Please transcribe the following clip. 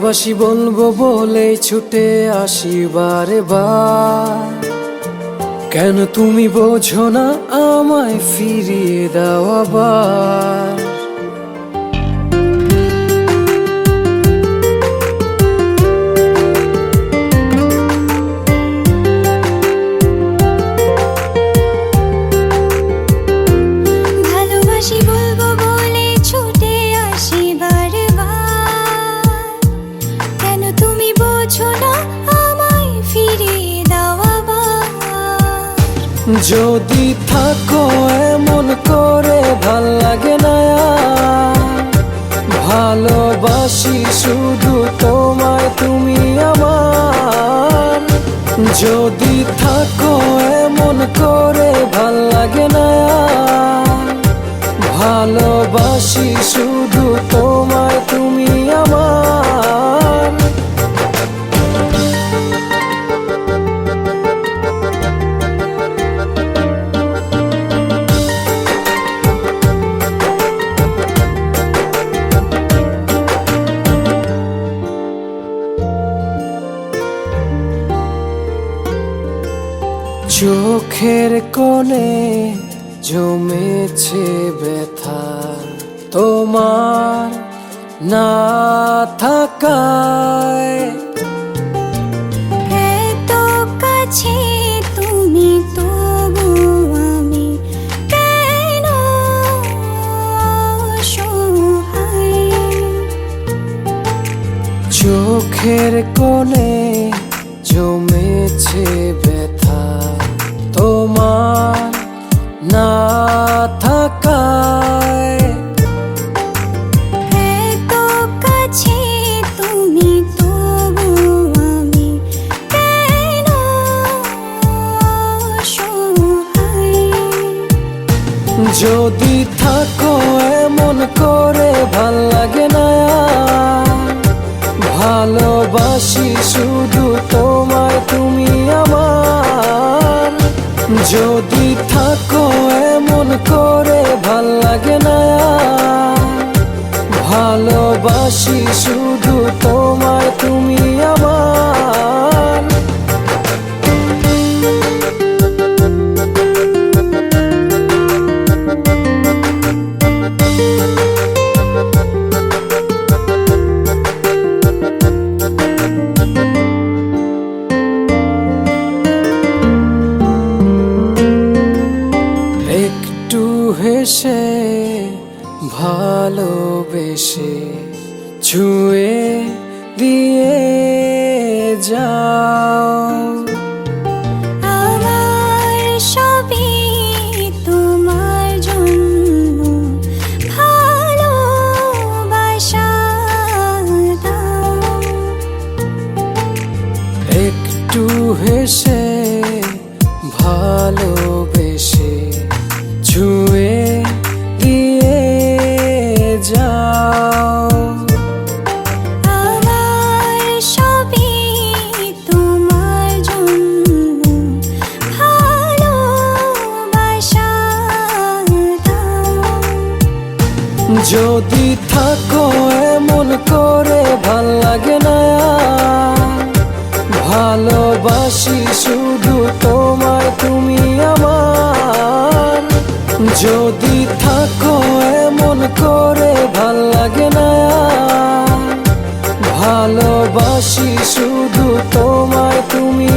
ভালোবাসি বলবো বলে ছুটে আসি বারে বার। কেন তুমি বোঝো না আমায় ফিরিয়ে দাও আবার। যদি থাকো এমন করে ভাল লাগে না ভালোবাসি শুধু তোমায় তুমি আমার। যদি থাকো এমন করে ভাল লাগে না ভালোবাসি শুধু তোমায় তুমি আমার। চোখের কোণে জমেছে ব্যথা তোমার না থাকায়। এত কাছে তুমি তবু আমি কেন অসহায়। চোখের কোণে জমেছে ব্যথা তোমার না থাকায়। এত কাছে তুমি তবু আমি কেন অসহায়। যদি থাকো এমন করে ভাল লাগে না ভালোবাসি শুধু তোমায় তুমি আমার। যদি থাকো এমন করে ভাল লাগে না ভালোবাসি শুধু তোমায় তুমি আমার। একটু হেসে ভালোবেসে ছুঁয়ে দিয়ে যাও। আমার সবই তোমার জন্য ভালোবাসা দাও। একটু হেসে ভালোবেসে ছুঁয়ে দিয়ে যাও। আমার সবই তোমার জন্য ভালোবাসা দাও। যদি থাকো এমন করে ভাল লাগে না ভালোবাসি শুধু তোমায় তুমি আমার। যদি থাকো এমন করে ভাল লাগে না ভালোবাসি শুধু তোমায় তুমি